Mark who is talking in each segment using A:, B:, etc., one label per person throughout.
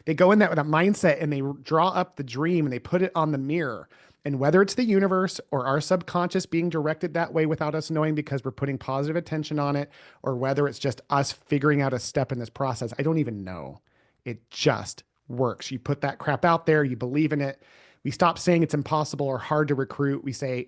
A: They go in that with a mindset and they draw up the dream and they put it on the mirror. And whether it's the universe or our subconscious being directed that way without us knowing because we're putting positive attention on it, or whether it's just us figuring out a step in this process, I don't even know. It just works. You put that crap out there, you believe in it. We stop saying it's impossible or hard to recruit. We say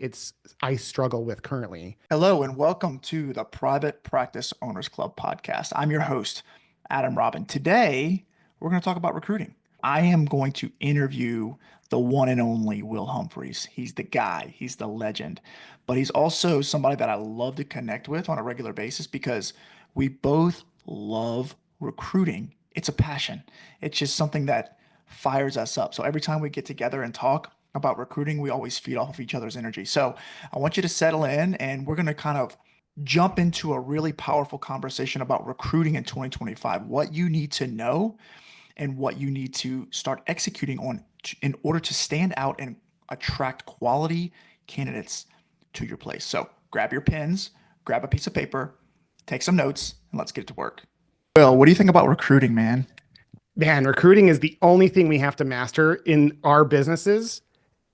A: I struggle with currently.
B: Hello, and welcome to the Private Practice Owners Club podcast. I'm your host, Adam Robin. Today, we're going to talk about recruiting. I am going to interview the one and only Will Humphreys. He's the guy, he's the legend, but he's also somebody that I love to connect with on a regular basis because we both love recruiting. It's a passion. It's just something that fires us up. So every time we get together and talk about recruiting, we always feed off of each other's energy. So I want you to settle in, and we're going to kind of jump into a really powerful conversation about recruiting in 2025, what you need to know and what you need to start executing on in order to stand out and attract quality candidates to your place. So grab your pens, grab a piece of paper, take some notes, and let's get to work. Will, what do you think about recruiting, man?
A: Man, recruiting is the only thing we have to master in our businesses.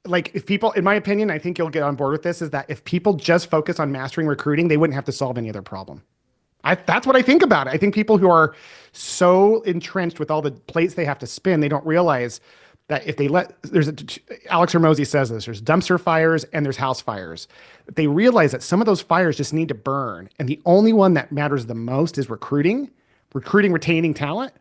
A: Like, if people, in my opinion, I think you'll get on board with this, is that if people just focus on mastering recruiting, they wouldn't have to solve any other problem. That's what I think about it. I think people who are so entrenched with all the plates they have to spin, they don't realize that if they 𝗷𝗂𝗀𝗋𝗄𝗂 says this, there's dumpster fires and there's house fires. They realize that some of those fires just need to burn. And the only one that matters the most is recruiting, retaining talent.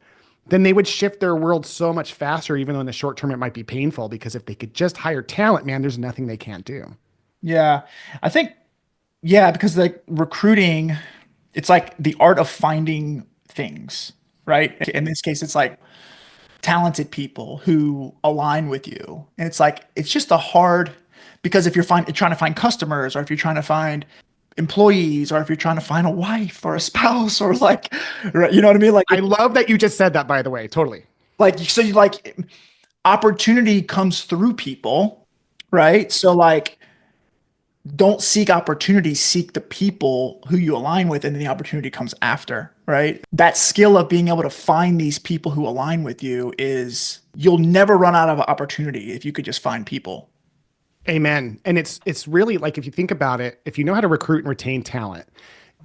A: Then they would shift their world so much faster, even though in the short term it might be painful, because if they could just hire talent, man, there's nothing they can't do.
B: Yeah, I think, because like recruiting, it's like the art of finding things, right? In this case, it's like talented people who align with you. And it's like, it's just because if you're trying to find customers, or if you're trying to find employees, or if you're trying to find a wife or a spouse, or like, right, you know what I mean? Like,
A: I love that you just said that, by the way. Totally.
B: Like, so you like opportunity comes through people, right? So like, don't seek opportunity, seek the people who you align with, and then the opportunity comes after, right? That skill of being able to find these people who align with you you'll never run out of opportunity if you could just find people.
A: Amen. And it's really like, if you think about it, if you know how to recruit and retain talent,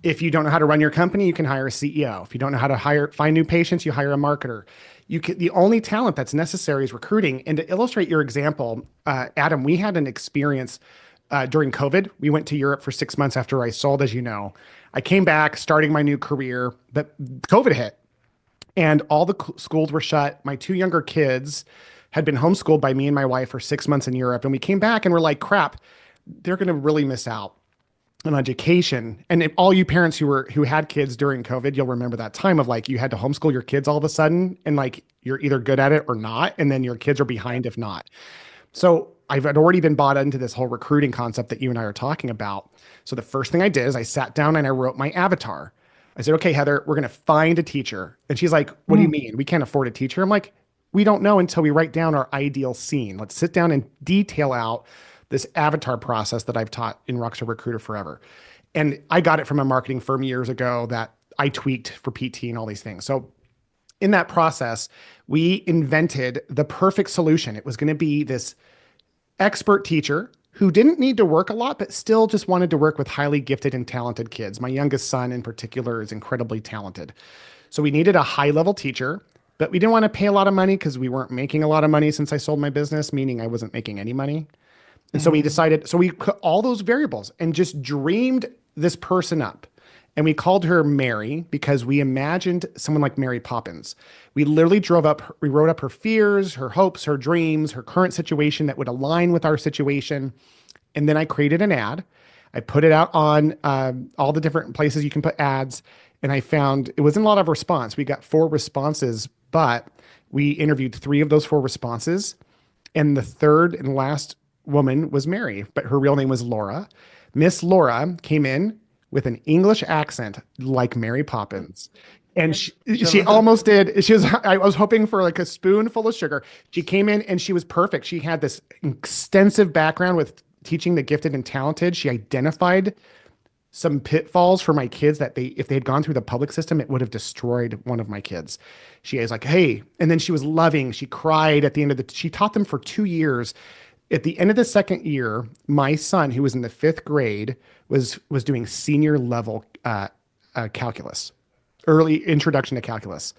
A: if you don't know how to run your company, you can hire a CEO. If you don't know how to find new patients, you hire a marketer. The only talent that's necessary is recruiting. And to illustrate your example, Adam, we had an experience during COVID. We went to Europe for 6 months after I sold, as you know. I came back starting my new career, but COVID hit and all the schools were shut. My two younger kids had been homeschooled by me and my wife for 6 months in Europe. And we came back and we're like, crap, they're going to really miss out on education. And if all you parents who had kids during COVID, you'll remember that time of like, you had to homeschool your kids all of a sudden, and like, you're either good at it or not. And then your kids are behind if not. So I've already been bought into this whole recruiting concept that you and I are talking about. So the first thing I did is I sat down and I wrote my avatar. I said, okay, Heather, we're going to find a teacher. And she's like, what do you mean? We can't afford a teacher. I'm like, we don't know until we write down our ideal scene. Let's sit down and detail out this avatar process that I've taught in Rockstar Recruiter forever. And I got it from a marketing firm years ago that I tweaked for PT and all these things. So in that process, we invented the perfect solution. It was going to be this expert teacher who didn't need to work a lot, but still just wanted to work with highly gifted and talented kids. My youngest son in particular is incredibly talented. So we needed a high-level teacher, but we didn't want to pay a lot of money because we weren't making a lot of money since I sold my business, meaning I wasn't making any money. And so we decided, so we put all those variables and just dreamed this person up. And we called her Mary because we imagined someone like Mary Poppins. We literally we wrote up her fears, her hopes, her dreams, her current situation that would align with our situation. And then I created an ad. I put it out on all the different places you can put ads. And I found it wasn't a lot of response. We got 4 responses, but we interviewed 3 of those 4 responses. And the third and last woman was Mary, but her real name was Laura. Miss Laura came in with an English accent like Mary Poppins. And she almost did. I was hoping for like a spoonful of sugar. She came in and she was perfect. She had this extensive background with teaching the gifted and talented. She identified some pitfalls for my kids that if they had gone through the public system, it would have destroyed one of my kids. She is like, hey, and then she was loving. She cried at the end of she taught them for 2 years. At the end of the second year, my son, who was in the 5th grade, was doing senior level calculus, early introduction to calculus.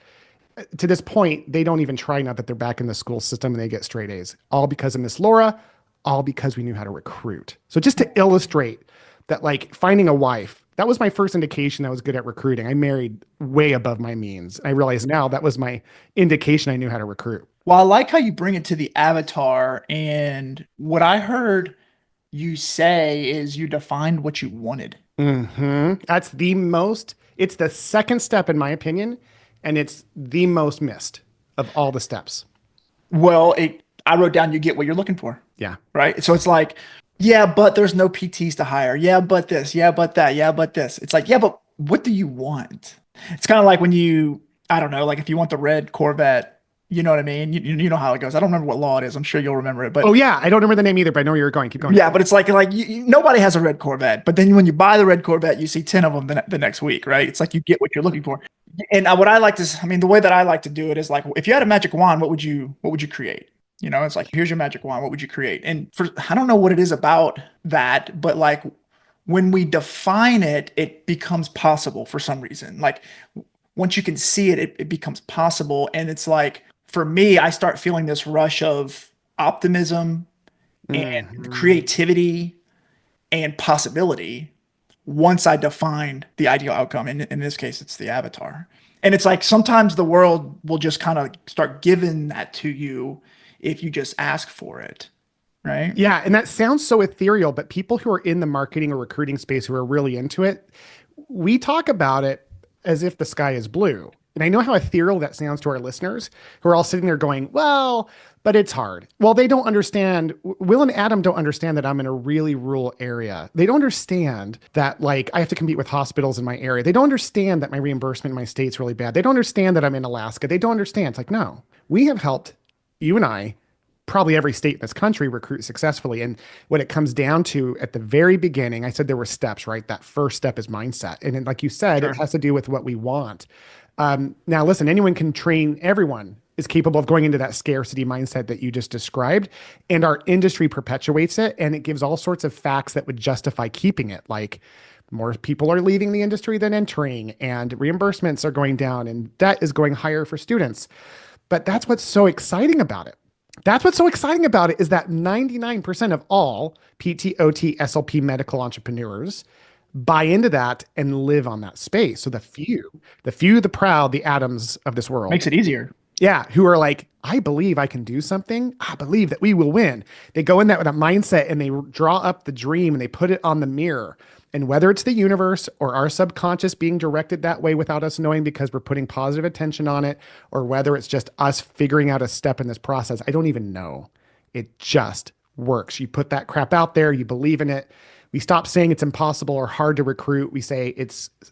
A: To this point, they don't even try now that they're back in the school system and they get straight A's, all because of Miss Laura, all because we knew how to recruit. So just to illustrate that, like, finding a wife, that was my first indication I was good at recruiting. I married way above my means. I realize now that was my indication I knew how to recruit.
B: Well, I like how you bring it to the avatar. And what I heard you say is you defined what you wanted.
A: That's it's the second step in my opinion, and it's the most missed of all the steps.
B: Well, I wrote down, you get what you're looking for.
A: Yeah.
B: Right. So it's like, yeah, but there's no PTs to hire. Yeah, but this. Yeah, but that. Yeah, but this. It's like, yeah, but what do you want? It's kind of like when I don't know, like if you want the red Corvette, you know what I mean? You know how it goes. I don't remember what law it is. I'm sure you'll remember it. But
A: oh yeah, I don't remember the name either, but I know where you're going. Keep going.
B: Yeah, but it's like nobody has a red Corvette. But then when you buy the red Corvette, you see 10 of them the next week, right? It's like you get what you're looking for. And the way that I like to do it is like, if you had a magic wand, what would you create? You know, it's like, here's your magic wand. What would you create? And I don't know what it is about that, but like when we define it, it becomes possible for some reason. Like once you can see it, it becomes possible. And it's like, for me, I start feeling this rush of optimism and creativity and possibility once I defined the ideal outcome. In this case, it's the avatar. And it's like sometimes the world will just kind of start giving that to you if you just ask for it, right?
A: Yeah, and that sounds so ethereal, but people who are in the marketing or recruiting space who are really into it, we talk about it as if the sky is blue. And I know how ethereal that sounds to our listeners who are all sitting there going, well, but it's hard. Well, they don't understand. Will and Adam don't understand that I'm in a really rural area. They don't understand that, like, I have to compete with hospitals in my area. They don't understand that my reimbursement in my state's really bad. They don't understand that I'm in Alaska. They don't understand. It's like, no, we have helped you and I, probably every state in this country, recruit successfully. And what it comes down to at the very beginning, I said there were steps, right? That first step is mindset. And then, like you said, It has to do with what we want. Now, listen, anyone can train. Everyone is capable of going into that scarcity mindset that you just described. And our industry perpetuates it. And it gives all sorts of facts that would justify keeping it. Like more people are leaving the industry than entering, and reimbursements are going down, and debt is going higher for students. But that's what's so exciting about it. That's what's so exciting about it is that 99% of all PT, OT, SLP medical entrepreneurs buy into that and live on that space. So the few, the proud, the Adams of this world.
B: Makes it easier.
A: Yeah. Who are like, I believe I can do something. I believe that we will win. They go in that with a mindset and they draw up the dream and they put it on the mirror. And whether it's the universe or our subconscious being directed that way without us knowing because we're putting positive attention on it, or whether it's just us figuring out a step in this process, I don't even know. It just works. You put that crap out there, you believe in it. We stop saying it's impossible or hard to recruit. We say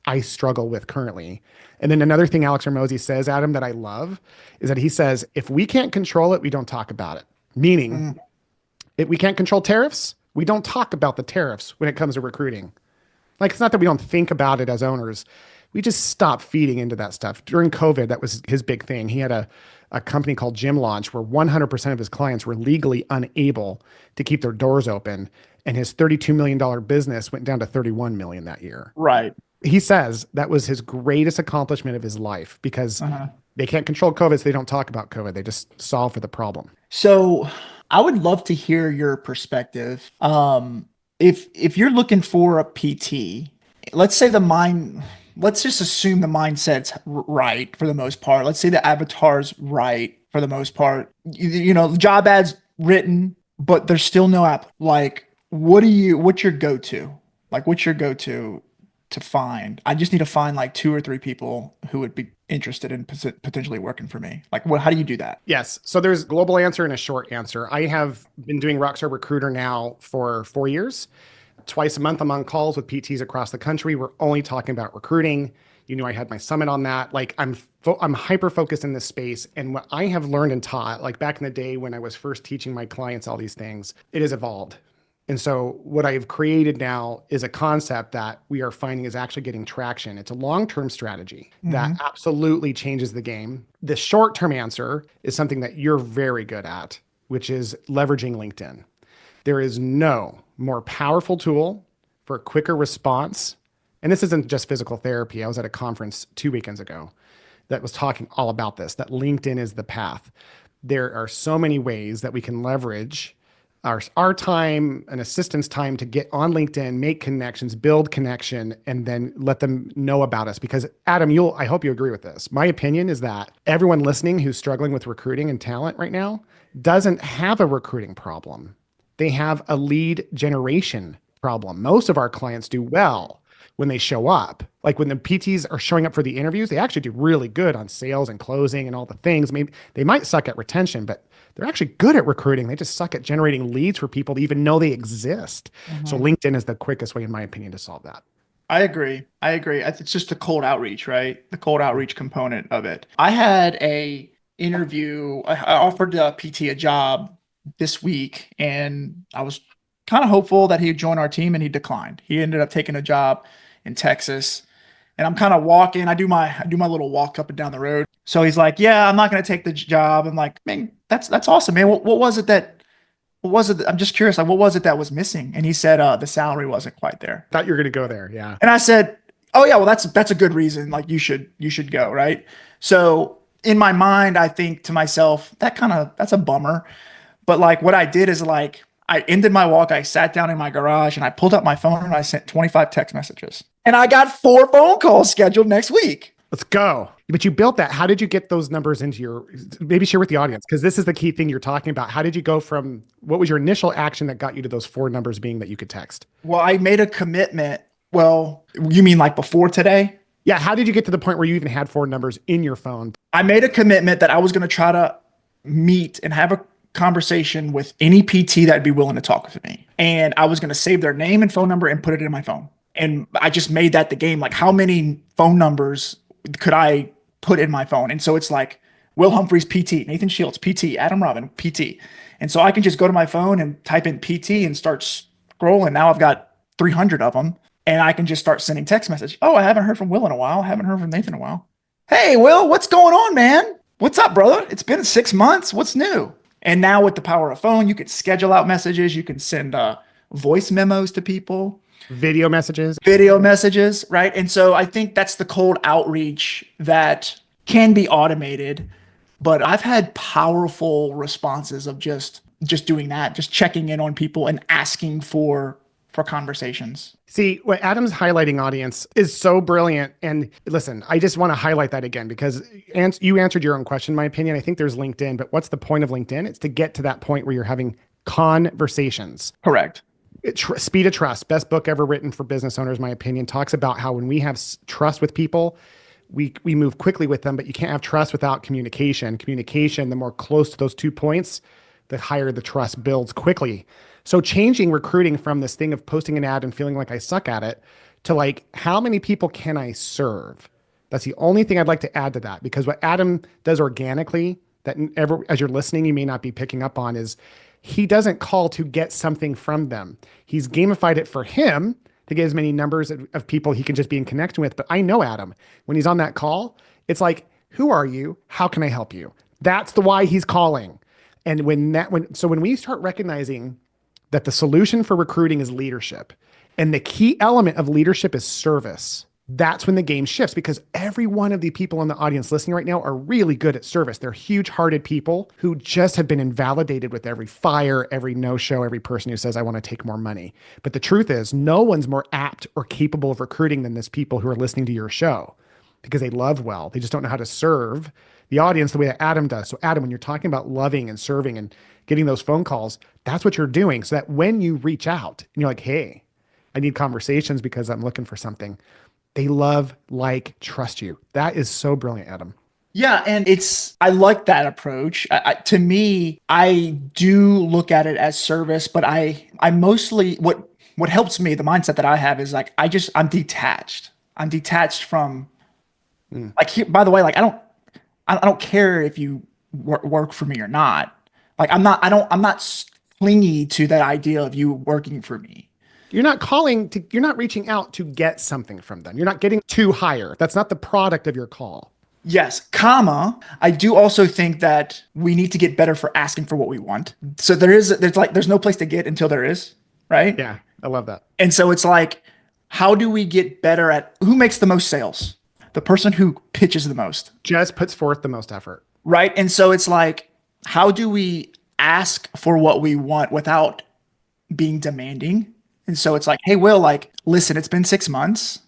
A: I struggle with currently. And then another thing Alex Hormozi says, Adam, that I love is that he says, if we can't control it, we don't talk about it. Meaning, if we can't control tariffs, we don't talk about the tariffs when it comes to recruiting. Like, it's not that we don't think about it as owners. We just stop feeding into that stuff. During COVID, that was his big thing. He had a company called Gym Launch where 100% of his clients were legally unable to keep their doors open. And his $32 million business went down to 31 million that year.
B: Right.
A: He says that was his greatest accomplishment of his life because they can't control COVID, so they don't talk about COVID. They just solve for the problem.
B: So I would love to hear your perspective. If you're looking for a PT, let's just assume the mindset's right for the most part. Let's say the avatar's right for the most part. You know, the job ad's written, but there's still no app. Like, what's your go-to? Like, what's your go-to to find? I just need to find like 2 or 3 people who would be interested in potentially working for me. Like, how do you do that?
A: Yes. So there's a global answer and a short answer. I have been doing Rockstar Recruiter now for 4 years. Twice a month, I'm on calls with PTs across the country. We're only talking about recruiting. You know, I had my summit on that. Like, I'm hyper focused in this space. And what I have learned and taught, like back in the day when I was first teaching my clients all these things, it has evolved. And so what I've created now is a concept that we are finding is actually getting traction. It's a long-term strategy that absolutely changes the game. The short-term answer is something that you're very good at, which is leveraging LinkedIn. There is no more powerful tool for a quicker response. And this isn't just physical therapy. I was at a conference 2 weekends ago that was talking all about this, that LinkedIn is the path. There are so many ways that we can leverage our time and assistants' time to get on LinkedIn, make connections, build connection, and then let them know about us. Because Adam, I hope you agree with this. My opinion is that everyone listening who's struggling with recruiting and talent right now doesn't have a recruiting problem. They have a lead generation problem. Most of our clients do well when they show up. Like when the PTs are showing up for the interviews, they actually do really good on sales and closing and all the things. Maybe they might suck at retention, but they're actually good at recruiting. They just suck at generating leads for people to even know they exist. So LinkedIn is the quickest way, in my opinion, to solve that.
B: I agree. It's just the cold outreach, right? The cold outreach component of it. I had a interview. I offered a PT a job this week, and I was kind of hopeful that he'd join our team, and he declined. He ended up taking a job in Texas. And I'm kind of walking. I do my little walk up and down the road. So he's like, "Yeah, I'm not going to take the job." I'm like, "Man, that's awesome, man. What was it that? What was it? I'm just curious. Like, what was it that was missing?" And he said, "The salary wasn't quite there."
A: Thought you were going to go there, yeah.
B: And I said, "Oh yeah, well that's a good reason. Like you should go, right?" So in my mind, I think to myself, that's a bummer. But like what I did is like I ended my walk. I sat down in my garage and I pulled up my phone and I sent 25 text messages. And I got 4 phone calls scheduled next week.
A: Let's go. But you built that. How did you get those numbers into maybe share with the audience? Because this is the key thing you're talking about. How did you go from, what was your initial action that got you to those 4 numbers being that you could text?
B: Well, I made a commitment. Well, you mean like before today?
A: Yeah. How did you get to the point where you even had 4 numbers in your phone?
B: I made a commitment that I was going to try to meet and have a conversation with any PT that'd be willing to talk with me. And I was going to save their name and phone number and put it in my phone. And I just made that the game. Like, how many phone numbers could I put in my phone? And so it's like Will Humphreys PT, Nathan Shields PT, Adam Robin PT. And so I can just go to my phone and type in PT and start scrolling. Now I've got 300 of them. And I can just start sending text message. "Oh, I haven't heard from Will in a while. I haven't heard from Nathan in a while. Hey, Will, what's going on, man? What's up, brother? It's been 6 months. What's new?" And now with the power of phone, you can schedule out messages. You can send voice memos to people.
A: Video messages,
B: right? And so I think that's the cold outreach that can be automated, but I've had powerful responses of just doing that, just checking in on people and asking for conversations.
A: See, what Adam's highlighting, audience, is so brilliant. And listen, I just want to highlight that again, because you answered your own question, in my opinion. I think there's LinkedIn, but what's the point of LinkedIn? It's to get to that point where you're having conversations.
B: Correct.
A: Speed of Trust, best book ever written for business owners, my opinion, talks about how when we have trust with people, we move quickly with them, but you can't have trust without communication. Communication, the more close to those 2 points, the higher the trust builds quickly. So changing recruiting from this thing of posting an ad and feeling like I suck at it to like, how many people can I serve? That's the only thing I'd like to add to that, because what Adam does organically that as you're listening, you may not be picking up on is he doesn't call to get something from them. He's gamified it for him to get as many numbers of people he can just be in connection with. But I know Adam, when he's on that call, it's like, who are you? How can I help you? That's the why he's calling. And when we start recognizing that the solution for recruiting is leadership, and the key element of leadership is service, that's when the game shifts, because every one of the people in the audience listening right now are really good at service. They're huge-hearted people who just have been invalidated with every fire, every no-show, every person who says, "I want to take more money." But the truth is, no one's more apt or capable of recruiting than this people who are listening to your show, because they love well. They just don't know how to serve the audience the way that Adam does. So Adam, when you're talking about loving and serving and getting those phone calls, that's what you're doing. So that when you reach out and you're like, "Hey, I need conversations because I'm looking for something," they love, like, trust you. That is so brilliant, Adam.
B: Yeah. And I like that approach. To me, I do look at it as service, but I mostly, what helps me, the mindset that I have is like, I'm detached. I'm detached from like, by the way, like, I don't care if you work for me or not. Like, I'm not clingy to that idea of you working for me.
A: You're not reaching out to get something from them. You're not getting to hire. That's not the product of your call.
B: Yes, comma, I do also think that we need to get better for asking for what we want. So there's no place to get until there is, right?
A: Yeah, I love that.
B: And so it's like, how do we get better at who makes the most sales? The person who pitches the most.
A: Just puts forth the most effort.
B: Right. And so it's like, how do we ask for what we want without being demanding? And so it's like, hey, Will, like, listen, it's been 6 months.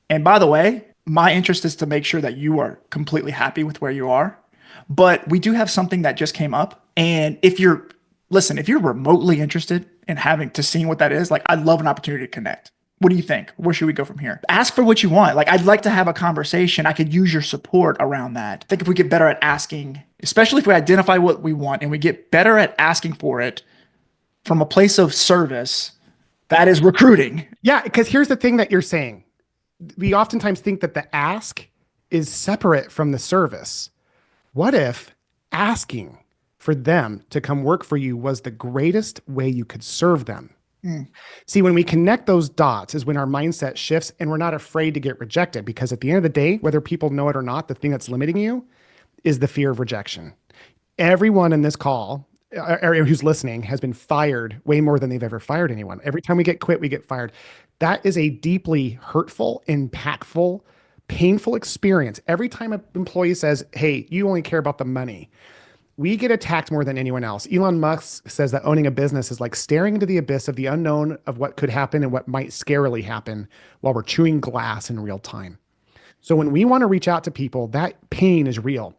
B: And by the way, my interest is to make sure that you are completely happy with where you are. But we do have something that just came up. And if you're remotely interested in seeing what that is, like, I'd love an opportunity to connect. What do you think? Where should we go from here? Ask for what you want. Like, I'd like to have a conversation. I could use your support around that. I think if we get better at asking, especially if we identify what we want and we get better at asking for it from a place of service, that is recruiting.
A: Yeah, because here's the thing that you're saying. We oftentimes think that the ask is separate from the service. What if asking for them to come work for you was the greatest way you could serve them? See, when we connect those dots is when our mindset shifts and we're not afraid to get rejected, because at the end of the day, whether people know it or not, the thing that's limiting you is the fear of rejection. Everyone in this call, or who's listening, has been fired way more than they've ever fired anyone. Every time we get quit, we get fired. That is a deeply hurtful, impactful, painful experience. Every time an employee says, hey, you only care about the money, we get attacked more than anyone else. Elon Musk says that owning a business is like staring into the abyss of the unknown of what could happen and what might scarily happen while we're chewing glass in real time. So when we want to reach out to people, that pain is real.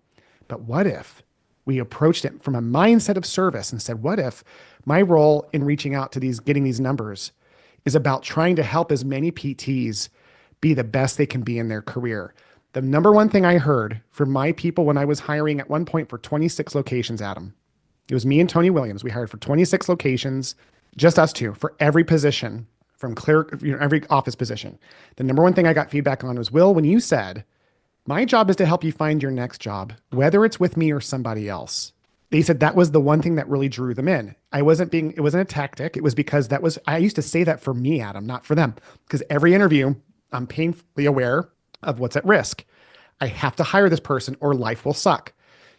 A: But what if we approached it from a mindset of service and said, what if my role in reaching out to getting these numbers is about trying to help as many PTs be the best they can be in their career? The number one thing I heard from my people when I was hiring at one point for 26 locations, Adam, it was me and Tony Williams. We hired for 26 locations, just us two, for every position from every office position. The number one thing I got feedback on was, Will, when you said, my job is to help you find your next job, whether it's with me or somebody else. They said that was the one thing that really drew them in. It wasn't a tactic. It was because I used to say that for me, Adam, not for them. Because every interview, I'm painfully aware of what's at risk. I have to hire this person or life will suck.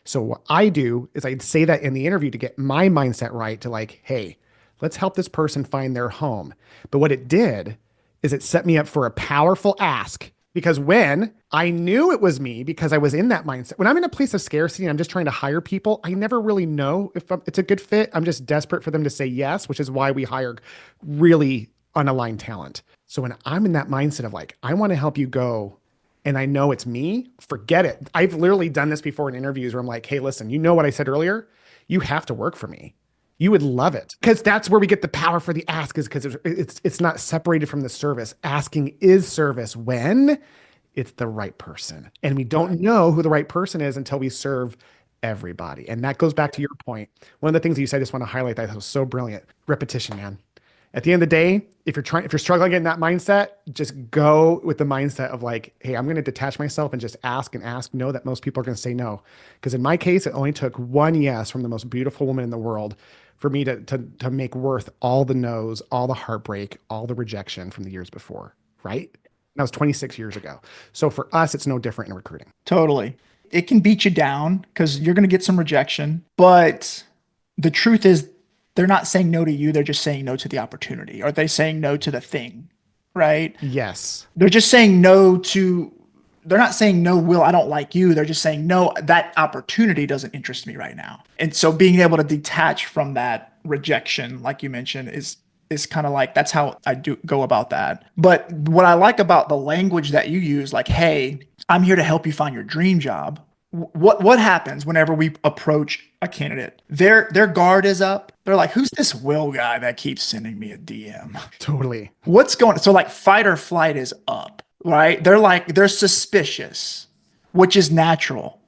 A: So what I do is I'd say that in the interview to get my mindset right, to like, hey, let's help this person find their home. But what it did is it set me up for a powerful ask, because when I knew it was me, because I was in that mindset, when I'm in a place of scarcity and I'm just trying to hire people, I never really know if it's a good fit. I'm just desperate for them to say yes, which is why we hire really unaligned talent. So when I'm in that mindset of like, I want to help you go, and I know it's me, forget it. I've literally done this before in interviews where I'm like, hey, listen, you know what I said earlier? You have to work for me. You would love it. Because that's where we get the power for the ask, is because it's not separated from the service. Asking is service when it's the right person. And we don't know who the right person is until we serve everybody. And that goes back to your point. One of the things that you said, I just want to highlight that was so brilliant. Repetition, man. At the end of the day, if you're struggling in that mindset, just go with the mindset of like, hey, I'm going to detach myself and just ask and ask. Know that most people are going to say no. Because in my case, it only took one yes from the most beautiful woman in the world for me to make worth all the no's, all the heartbreak, all the rejection from the years before, right? That was 26 years ago. So for us, it's no different in recruiting.
B: Totally. It can beat you down because you're going to get some rejection. But the truth is, they're not saying no to you. They're just saying no to the opportunity. Or they saying no to the thing, right?
A: Yes.
B: They're just saying no to, they're not saying no, Will, I don't like you. They're just saying no, that opportunity doesn't interest me right now. And so being able to detach from that rejection, like you mentioned, is kind of like, that's how I do go about that. But what I like about the language that you use, like, hey, I'm here to help you find your dream job. What happens whenever we approach a candidate? Their guard is up. They're like, who's this Will guy that keeps sending me a DM?
A: Totally.
B: What's going on? So like fight or flight is up, right? They're suspicious, which is natural.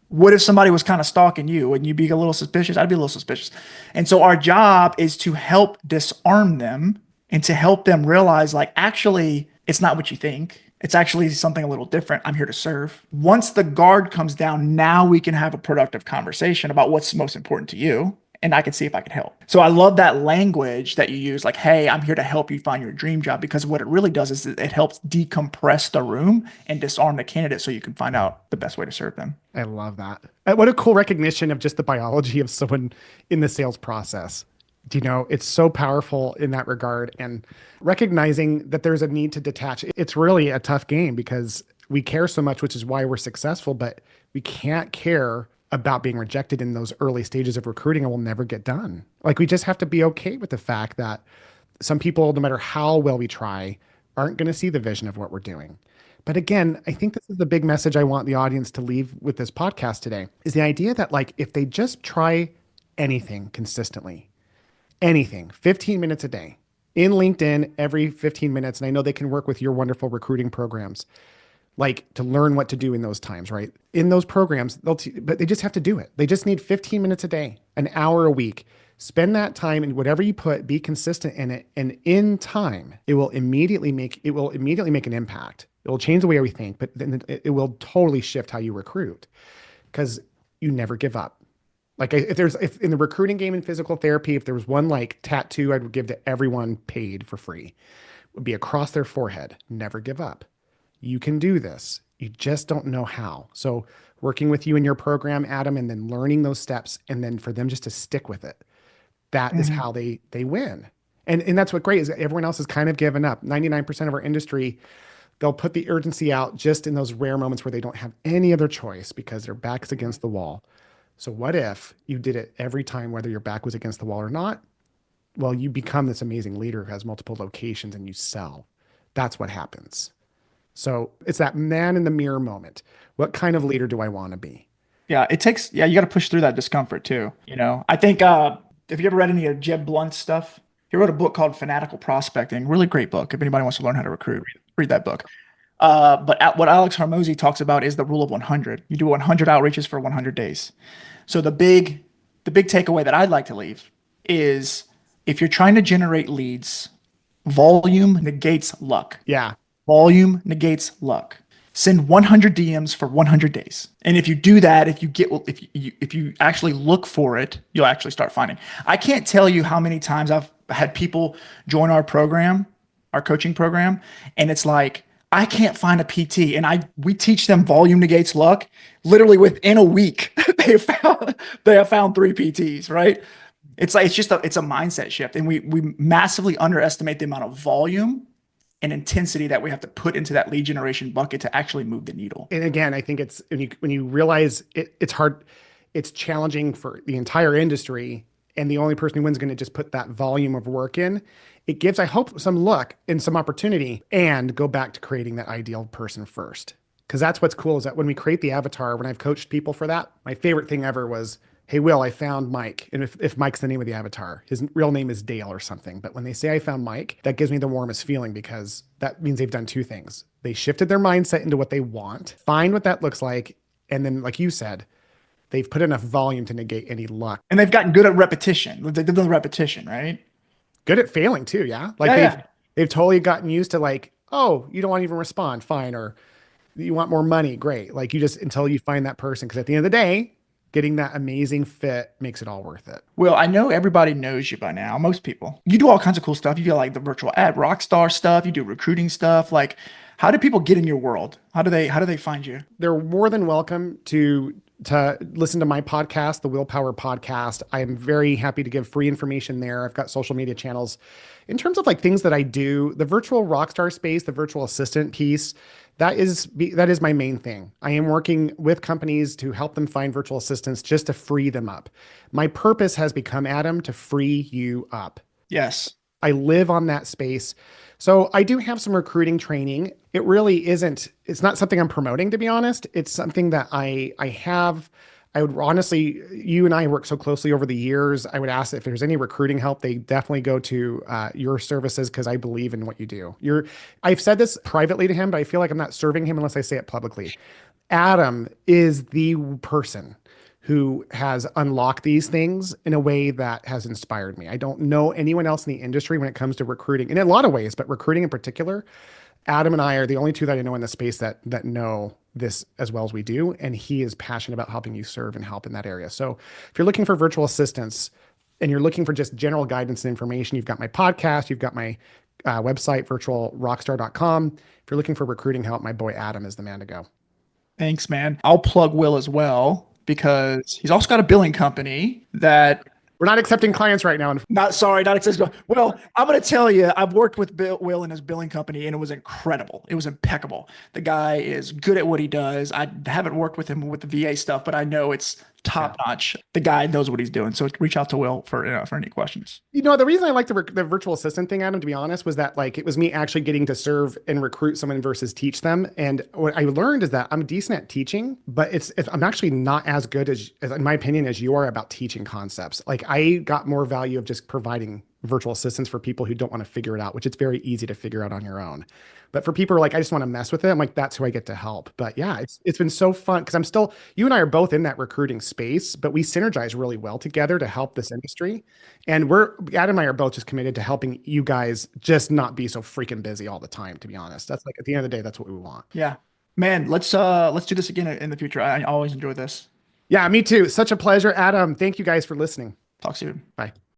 B: What if somebody was kind of stalking you? Wouldn't you be a little suspicious? I'd be a little suspicious. And so our job is to help disarm them and to help them realize, like, actually, it's not what you think. It's actually something a little different. I'm here to serve. Once the guard comes down, now we can have a productive conversation about what's most important to you. and I can see if I can help. So I love that language that you use, like, hey, I'm here to help you find your dream job, because what it really does is it helps decompress the room and disarm the candidate so you can find out the best way to serve them.
A: I love that. What a cool recognition of just the biology of someone in the sales process. You know, it's so powerful in that regard, and recognizing that there's a need to detach. It's really a tough game because we care so much, which is why we're successful, but we can't care about being rejected in those early stages of recruiting and we'll never get done. Like, we just have to be okay with the fact that some people, no matter how well we try, aren't going to see the vision of what we're doing. But again, I think this is the big message I want the audience to leave with this podcast today, is the idea that, like, if they just try anything consistently, anything, 15 minutes a day in LinkedIn, every 15 minutes. And I know they can work with your wonderful recruiting programs, like, to learn what to do in those times, right? In those programs, but they just have to do it. They just need 15 minutes a day, an hour a week. Spend that time, and whatever you put, be consistent in it. And in time, it will immediately make an impact. It will change the way we think, but then it will totally shift how you recruit, because you never give up. Like, if in the recruiting game in physical therapy, if there was one like tattoo I would give to everyone paid for free, it would be across their forehead: never give up. You can do this. You just don't know how. So working with you in your program, Adam, and then learning those steps, and then for them just to stick with it. That is how they win. And that's what great is. Everyone else has kind of given up. 99% of our industry, they'll put the urgency out just in those rare moments where they don't have any other choice because their back's against the wall. So what if you did it every time, whether your back was against the wall or not? Well, you become this amazing leader who has multiple locations and you sell. That's what happens. So it's that man in the mirror moment. What kind of leader do I want to be?
B: Yeah, you got to push through that discomfort too. You know, I think, if you ever read any of Jeb Blunt's stuff, he wrote a book called Fanatical Prospecting. Really great book. If anybody wants to learn how to recruit, read that book. But what 𝗷𝗂𝗀𝗄𝗁 talks about is the rule of 100. You do 100 outreaches for 100 days. So the big takeaway that I'd like to leave is, if you're trying to generate leads, volume negates luck.
A: Yeah.
B: Volume negates luck. Send 100 DMs for 100 days. And if you do that, if you actually look for it, you'll actually start finding. I can't tell you how many times I've had people join our program, our coaching program, and it's like, I can't find a PT, and we teach them volume negates luck. Literally within a week, they have found 3 PTs, right? It's like, it's a mindset shift, and we massively underestimate the amount of volume and intensity that we have to put into that lead generation bucket to actually move the needle.
A: And again, I think it's when you realize it's hard, it's challenging for the entire industry, and the only person who wins is going to just put that volume of work in. It gives, I hope, some luck and some opportunity, and go back to creating that ideal person first. Because that's what's cool, is that when we create the avatar, when I've coached people for that, my favorite thing ever was, hey, Will, I found Mike. And if Mike's the name of the avatar, his real name is Dale or something. But when they say I found Mike, that gives me the warmest feeling, because that means they've done 2 things. They shifted their mindset into what they want, find what that looks like. And then, like you said, they've put enough volume to negate any luck.
B: And they've gotten good at repetition. They've done the repetition, right?
A: Good at failing too, yeah? Like they've totally gotten used to, like, oh, you don't want to even respond, fine. Or you want more money, great. Like, you just, until you find that person. Because at the end of the day, getting that amazing fit makes it all worth it.
B: Well, I know everybody knows you by now, most people. You do all kinds of cool stuff. You do like the virtual ad rockstar stuff. You do recruiting stuff. Like, how do people get in your world? How do they find you?
A: They're more than welcome to listen to my podcast, the 𝗷𝗂𝗀𝗏 podcast. I am very happy to give free information there. I've got social media channels. In terms of like things that I do, the virtual rockstar space, the virtual assistant piece, that is my main thing. I am working with companies to help them find virtual assistants, just to free them up. My purpose has become, Adam, to free you up.
B: Yes.
A: I live on that space. So I do have some recruiting training. It really isn't, it's not something I'm promoting, to be honest. It's something that I have. I would honestly, you and I work so closely over the years. I would ask if there's any recruiting help, they definitely go to your services, because I believe in what you do. I've said this privately to him, but I feel like I'm not serving him unless I say it publicly. Adam is the person who has unlocked these things in a way that has inspired me. I don't know anyone else in the industry when it comes to recruiting, in a lot of ways, but recruiting in particular. Adam and I are the only 2 that I know in the space that know this as well as we do. And he is passionate about helping you serve and help in that area. So if you're looking for virtual assistants, and you're looking for just general guidance and information, you've got my podcast, you've got my website, virtualrockstar.com. If you're looking for recruiting help, my boy Adam is the man to go.
B: Thanks, man. I'll plug Will as well because he's also got a billing company that
A: we're not accepting clients right now.
B: not accessible. Well, I'm going to tell you, I've worked with Will in his billing company and it was incredible. It was impeccable. The guy is good at what he does. I haven't worked with him with the VA stuff, but I know it's top notch. The guy knows what he's doing. So reach out to Will for any questions.
A: The reason I like the virtual assistant thing, Adam, to be honest, was that like it was me actually getting to serve and recruit someone versus teach them. And what I learned is that I'm decent at teaching, but I'm actually not as good as, in my opinion, as you are about teaching concepts. Like I got more value of just providing virtual assistants for people who don't want to figure it out, which it's very easy to figure out on your own. But for people who are like, I just want to mess with it, I'm like, that's who I get to help. But yeah, it's been so fun because you and I are both in that recruiting space, but we synergize really well together to help this industry. And Adam and I are both just committed to helping you guys just not be so freaking busy all the time, to be honest. That's like, at the end of the day, that's what we want.
B: Yeah, man, let's do this again in the future. I always enjoy this.
A: Yeah, me too. Such a pleasure, Adam. Thank you guys for listening.
B: Talk soon.
A: Bye.